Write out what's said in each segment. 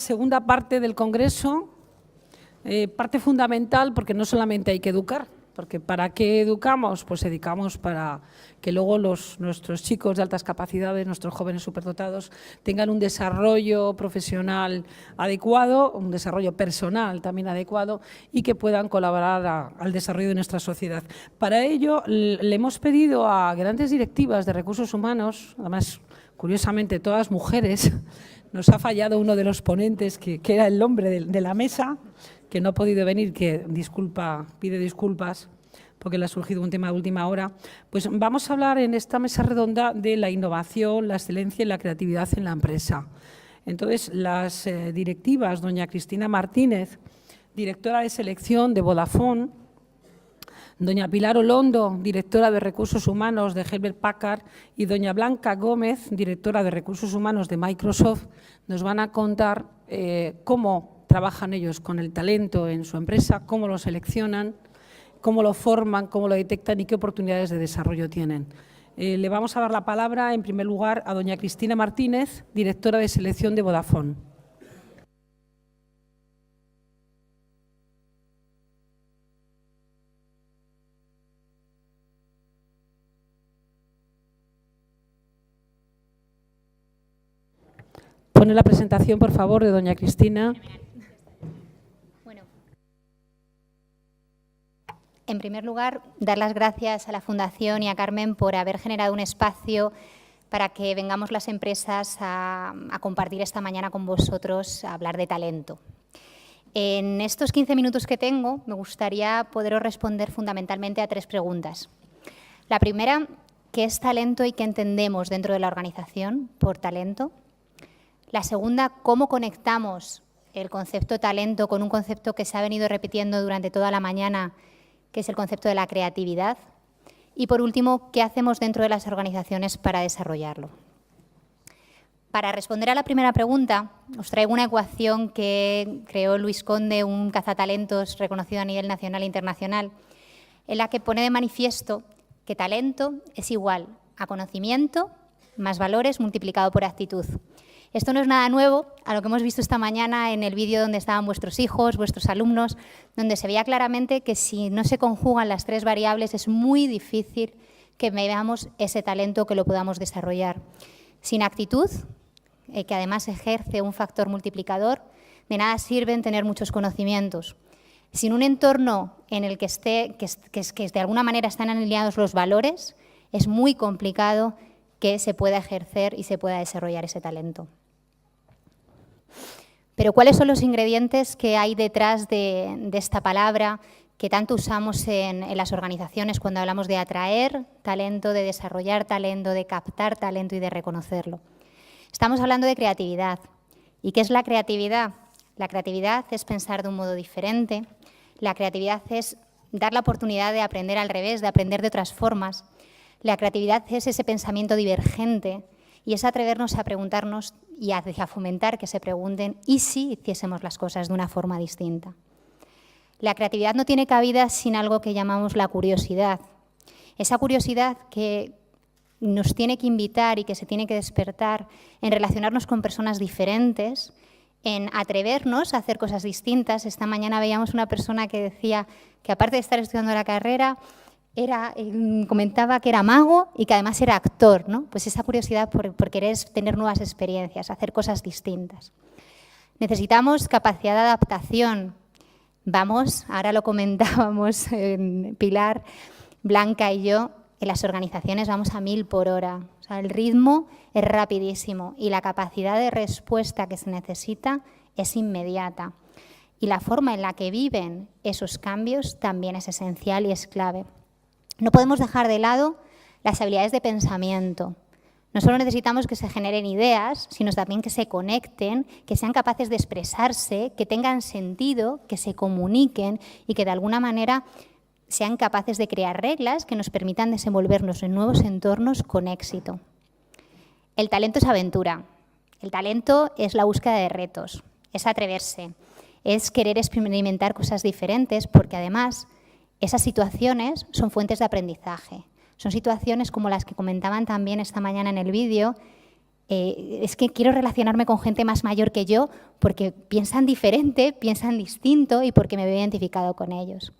segunda parte del Congreso, parte fundamental porque no solamente hay que educar, porque ¿para qué educamos? Pues educamos para que luego nuestros chicos de altas capacidades, nuestros jóvenes superdotados, tengan un desarrollo profesional adecuado, un desarrollo personal también adecuado y que puedan colaborar al desarrollo de nuestra sociedad. Para ello, le hemos pedido a grandes directivas de recursos humanos, además, curiosamente, todas mujeres. Nos ha fallado uno de los ponentes, que era el hombre de la mesa, que no ha podido venir, que pide disculpas porque le ha surgido un tema de última hora. Pues vamos a hablar en esta mesa redonda de la innovación, la excelencia y la creatividad en la empresa. Entonces, las directivas, doña Cristina Martínez, directora de selección de Vodafone, doña Pilar Olondo, directora de Recursos Humanos de Hewlett Packard, y doña Blanca Gómez, directora de Recursos Humanos de Microsoft, nos van a contar cómo trabajan ellos con el talento en su empresa, cómo lo seleccionan, cómo lo forman, cómo lo detectan y qué oportunidades de desarrollo tienen. Le vamos a dar la palabra, en primer lugar, a doña Cristina Martínez, directora de selección de Vodafone. Pone la presentación, por favor, de doña Cristina. Bueno, en primer lugar, dar las gracias a la Fundación y a Carmen por haber generado un espacio para que vengamos las empresas a compartir esta mañana con vosotros, a hablar de talento. En estos 15 minutos que tengo, me gustaría poderos responder fundamentalmente a 3 preguntas. La primera, ¿qué es talento y qué entendemos dentro de la organización por talento? La segunda, ¿cómo conectamos el concepto talento con un concepto que se ha venido repitiendo durante toda la mañana, que es el concepto de la creatividad? Y por último, ¿qué hacemos dentro de las organizaciones para desarrollarlo? Para responder a la primera pregunta, os traigo una ecuación que creó Luis Conde, un cazatalentos reconocido a nivel nacional e internacional, en la que pone de manifiesto que talento es igual a conocimiento más valores multiplicado por actitud. Esto no es nada nuevo a lo que hemos visto esta mañana en el vídeo donde estaban vuestros hijos, vuestros alumnos, donde se veía claramente que si no se conjugan las 3 variables es muy difícil que veamos ese talento, que lo podamos desarrollar. Sin actitud, que además ejerce un factor multiplicador, de nada sirven tener muchos conocimientos. Sin un entorno en el que de alguna manera están alineados los valores, es muy complicado que se pueda ejercer y se pueda desarrollar ese talento. Pero ¿cuáles son los ingredientes que hay detrás de esta palabra que tanto usamos en las organizaciones cuando hablamos de atraer talento, de desarrollar talento, de captar talento y de reconocerlo? Estamos hablando de creatividad. ¿Y qué es la creatividad? La creatividad es pensar de un modo diferente. La creatividad es dar la oportunidad de aprender al revés, de aprender de otras formas. La creatividad es ese pensamiento divergente y es atrevernos a preguntarnos y a fomentar que se pregunten ¿y si hiciésemos las cosas de una forma distinta? La creatividad no tiene cabida sin algo que llamamos la curiosidad. Esa curiosidad que nos tiene que invitar y que se tiene que despertar en relacionarnos con personas diferentes, en atrevernos a hacer cosas distintas. Esta mañana veíamos una persona que decía que aparte de estar estudiando la carrera, comentaba que era mago y que además era actor, ¿no? Pues esa curiosidad por querer tener nuevas experiencias, hacer cosas distintas. Necesitamos capacidad de adaptación. Ahora lo comentábamos Pilar, Blanca y yo, en las organizaciones vamos a 1000 por hora. O sea, el ritmo es rapidísimo y la capacidad de respuesta que se necesita es inmediata. Y la forma en la que viven esos cambios también es esencial y es clave. No podemos dejar de lado las habilidades de pensamiento. No solo necesitamos que se generen ideas, sino también que se conecten, que sean capaces de expresarse, que tengan sentido, que se comuniquen y que de alguna manera sean capaces de crear reglas que nos permitan desenvolvernos en nuevos entornos con éxito. El talento es aventura. El talento es la búsqueda de retos, es atreverse, es querer experimentar cosas diferentes porque además esas situaciones son fuentes de aprendizaje. Son situaciones como las que comentaban también esta mañana en el vídeo, es que quiero relacionarme con gente más mayor que yo porque piensan diferente, piensan distinto y porque me veo identificado con ellos.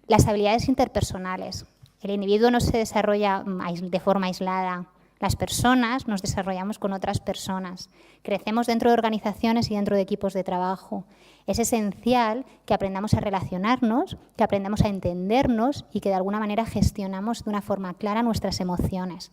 Las habilidades interpersonales. El individuo no se desarrolla de forma aislada. Las personas nos desarrollamos con otras personas. Crecemos dentro de organizaciones y dentro de equipos de trabajo. Es esencial que aprendamos a relacionarnos, que aprendamos a entendernos y que de alguna manera gestionamos de una forma clara nuestras emociones,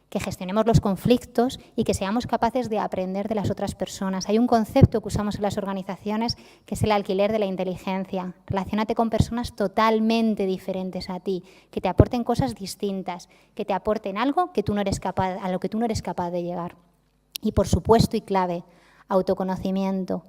que gestionemos los conflictos y que seamos capaces de aprender de las otras personas. Hay un concepto que usamos en las organizaciones que es el alquiler de la inteligencia. Relaciónate con personas totalmente diferentes a ti, que te aporten cosas distintas, que te aporten algo que tú no eres capaz, a lo que tú no eres capaz de llegar. Y por supuesto y clave, autoconocimiento.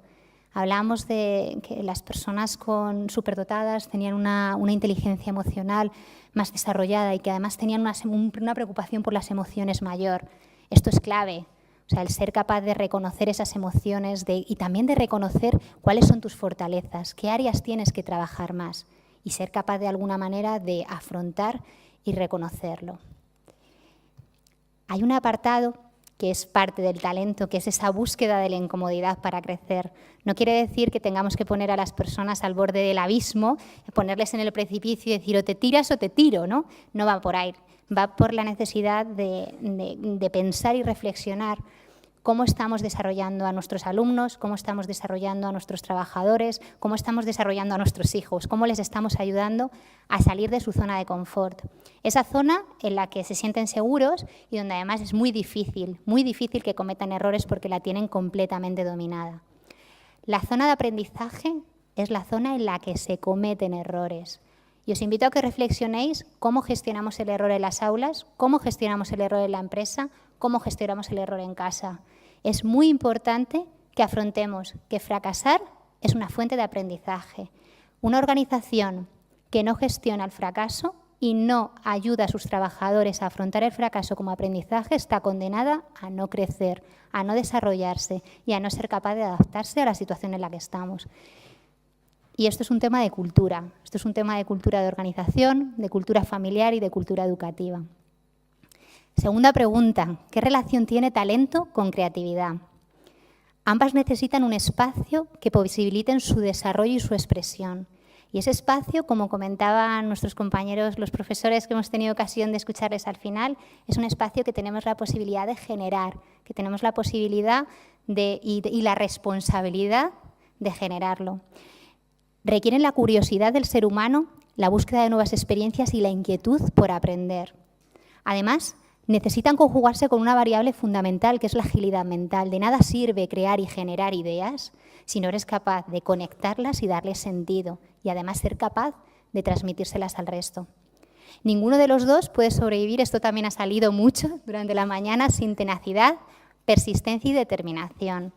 Hablamos de que las personas con superdotadas tenían una inteligencia emocional más desarrollada y que además tenían una preocupación por las emociones mayor. Esto es clave, o sea, el ser capaz de reconocer esas emociones y también de reconocer cuáles son tus fortalezas, qué áreas tienes que trabajar más y ser capaz de alguna manera de afrontar y reconocerlo. Hay un apartado que es parte del talento, que es esa búsqueda de la incomodidad para crecer. No quiere decir que tengamos que poner a las personas al borde del abismo, ponerles en el precipicio y decir o te tiras o te tiro, ¿no? No va por ahí, va por la necesidad de pensar y reflexionar cómo estamos desarrollando a nuestros alumnos, cómo estamos desarrollando a nuestros trabajadores, cómo estamos desarrollando a nuestros hijos, cómo les estamos ayudando a salir de su zona de confort. Esa zona en la que se sienten seguros y donde además es muy difícil que cometan errores porque la tienen completamente dominada. La zona de aprendizaje es la zona en la que se cometen errores. Y os invito a que reflexionéis cómo gestionamos el error en las aulas, cómo gestionamos el error en la empresa, cómo gestionamos el error en casa. Es muy importante que afrontemos que fracasar es una fuente de aprendizaje. Una organización que no gestiona el fracaso y no ayuda a sus trabajadores a afrontar el fracaso como aprendizaje está condenada a no crecer, a no desarrollarse y a no ser capaz de adaptarse a la situación en la que estamos. Y esto es un tema de cultura, esto es un tema de cultura de organización, de cultura familiar y de cultura educativa. Segunda pregunta, ¿qué relación tiene talento con creatividad? Ambas necesitan un espacio que posibiliten su desarrollo y su expresión. Y ese espacio, como comentaban nuestros compañeros, los profesores que hemos tenido ocasión de escucharles al final, es un espacio que tenemos la posibilidad de generar, que tenemos la posibilidad y la responsabilidad de generarlo. Requieren la curiosidad del ser humano, la búsqueda de nuevas experiencias y la inquietud por aprender. Además, necesitan conjugarse con una variable fundamental, que es la agilidad mental. De nada sirve crear y generar ideas si no eres capaz de conectarlas y darles sentido, y además ser capaz de transmitírselas al resto. Ninguno de los dos puede sobrevivir, esto también ha salido mucho durante la mañana, sin tenacidad, persistencia y determinación.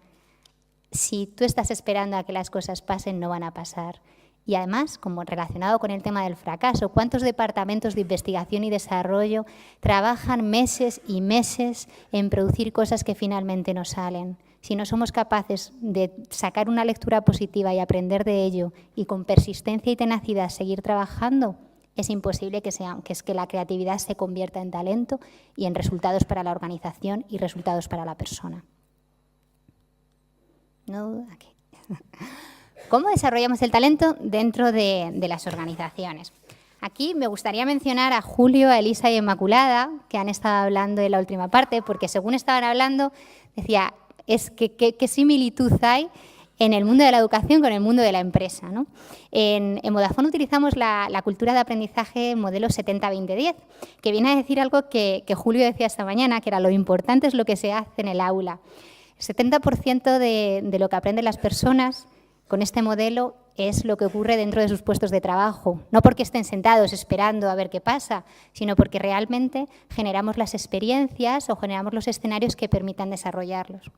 Si tú estás esperando a que las cosas pasen, no van a pasar. Y además, como relacionado con el tema del fracaso, ¿cuántos departamentos de investigación y desarrollo trabajan meses y meses en producir cosas que finalmente no salen? Si no somos capaces de sacar una lectura positiva y aprender de ello y con persistencia y tenacidad seguir trabajando, es imposible que la creatividad se convierta en talento y en resultados para la organización y resultados para la persona. No duda aquí. ¿Cómo desarrollamos el talento dentro de las organizaciones? Aquí me gustaría mencionar a Julio, a Elisa y a Inmaculada, que han estado hablando en la última parte, porque según estaban hablando, decía, ¿qué similitud hay en el mundo de la educación con el mundo de la empresa, ¿no? En Vodafone utilizamos la cultura de aprendizaje modelo 70-20-10, que viene a decir algo que Julio decía esta mañana, que era lo importante es lo que se hace en el aula. El 70% de lo que aprenden las personas con este modelo es lo que ocurre dentro de sus puestos de trabajo. No porque estén sentados esperando a ver qué pasa, sino porque realmente generamos las experiencias o generamos los escenarios que permitan desarrollarlos.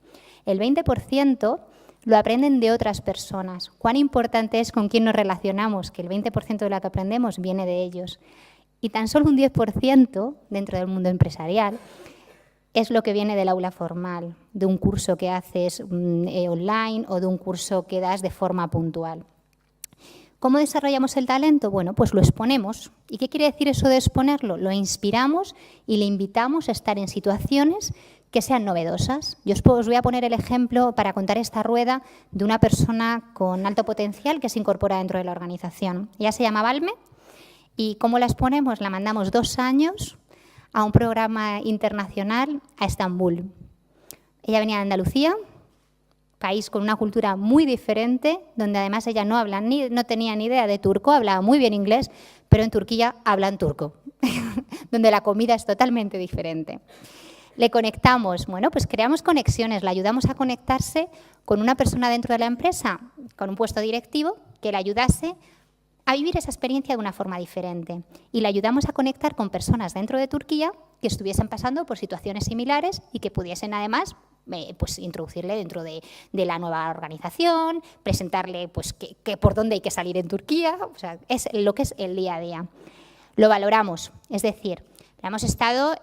El 20% lo aprenden de otras personas. ¿Cuán importante es con quién nos relacionamos? Que el 20% de lo que aprendemos viene de ellos. Y tan solo un 10% dentro del mundo empresarial es lo que viene del aula formal, de un curso que haces online o de un curso que das de forma puntual. ¿Cómo desarrollamos el talento? Bueno, pues lo exponemos. ¿Y qué quiere decir eso de exponerlo? Lo inspiramos y le invitamos a estar en situaciones que sean novedosas. Yo os voy a poner el ejemplo para contar esta rueda de una persona con alto potencial que se incorpora dentro de la organización. Ella se llama Valme y ¿cómo la exponemos? La mandamos 2 años a un programa internacional a Estambul. Ella venía de Andalucía, país con una cultura muy diferente, donde además ella no tenía ni idea de turco, hablaba muy bien inglés, pero en Turquía hablan turco, donde la comida es totalmente diferente. Le conectamos, bueno, pues creamos conexiones, la ayudamos a conectarse con una persona dentro de la empresa, con un puesto directivo, que le ayudase a vivir esa experiencia de una forma diferente. Y le ayudamos a conectar con personas dentro de Turquía que estuviesen pasando por situaciones similares y que pudiesen además pues, introducirle dentro de la nueva organización, presentarle pues, que por dónde hay que salir en Turquía, o sea, es lo que es el día a día. Lo valoramos, es decir, la hemos estado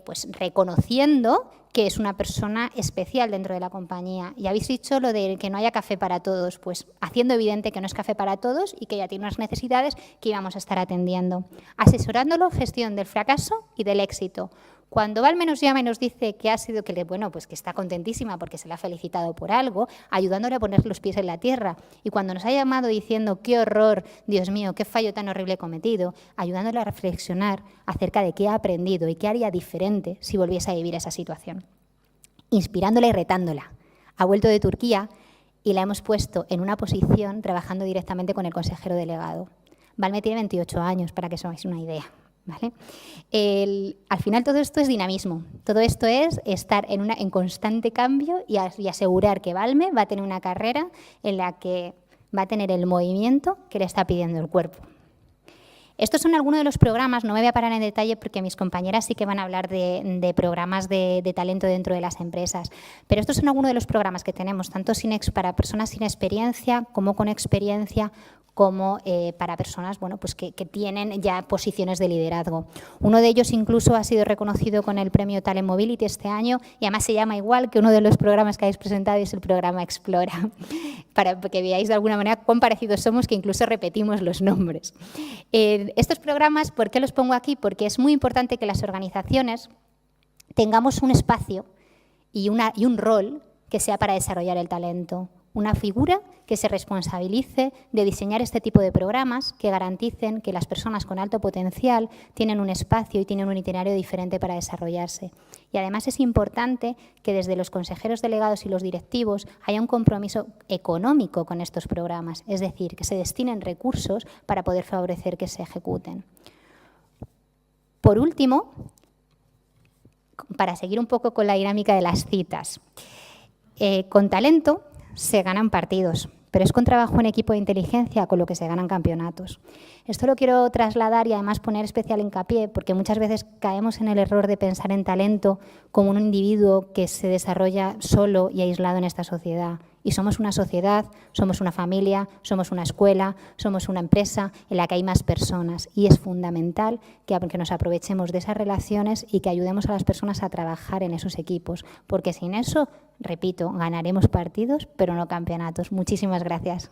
pues, reconociendo que es una persona especial dentro de la compañía. Y habéis dicho lo de que no haya café para todos, pues haciendo evidente que no es café para todos y que ella tiene unas necesidades que íbamos a estar atendiendo. Asesorándolo, gestión del fracaso y del éxito. Cuando Valme nos llama y nos dice que ha sido, pues que está contentísima porque se le ha felicitado por algo, ayudándole a poner los pies en la tierra. Y cuando nos ha llamado diciendo qué horror, Dios mío, qué fallo tan horrible he cometido, ayudándole a reflexionar acerca de qué ha aprendido y qué haría diferente si volviese a vivir esa situación. Inspirándola y retándola. Ha vuelto de Turquía y la hemos puesto en una posición trabajando directamente con el consejero delegado. Valme tiene 28 años, para que os hagáis una idea. ¿Vale? Al final todo esto es dinamismo, todo esto es estar en constante cambio y asegurar que Valme va a tener una carrera en la que va a tener el movimiento que le está pidiendo el cuerpo. Estos son algunos de los programas, no me voy a parar en detalle porque mis compañeras sí que van a hablar de programas de talento dentro de las empresas, pero estos son algunos de los programas que tenemos, tanto para personas sin experiencia como con experiencia, como para personas bueno, pues que tienen ya posiciones de liderazgo. Uno de ellos incluso ha sido reconocido con el premio Talent Mobility este año y además se llama igual que uno de los programas que habéis presentado y es el programa Explora, para que veáis de alguna manera cuán parecidos somos que incluso repetimos los nombres. Estos programas, ¿por qué los pongo aquí? Porque es muy importante que las organizaciones tengamos un espacio y un rol que sea para desarrollar el talento. Una figura que se responsabilice de diseñar este tipo de programas que garanticen que las personas con alto potencial tienen un espacio y tienen un itinerario diferente para desarrollarse. Y además es importante que desde los consejeros delegados y los directivos haya un compromiso económico con estos programas, es decir, que se destinen recursos para poder favorecer que se ejecuten. Por último, para seguir un poco con la dinámica de las citas, con talento se ganan partidos, pero es con trabajo en equipo de inteligencia con lo que se ganan campeonatos. Esto lo quiero trasladar y además poner especial hincapié porque muchas veces caemos en el error de pensar en talento como un individuo que se desarrolla solo y aislado en esta sociedad. Y somos una sociedad, somos una familia, somos una escuela, somos una empresa en la que hay más personas y es fundamental que nos aprovechemos de esas relaciones y que ayudemos a las personas a trabajar en esos equipos, porque sin eso, repito, ganaremos partidos, pero no campeonatos. Muchísimas gracias.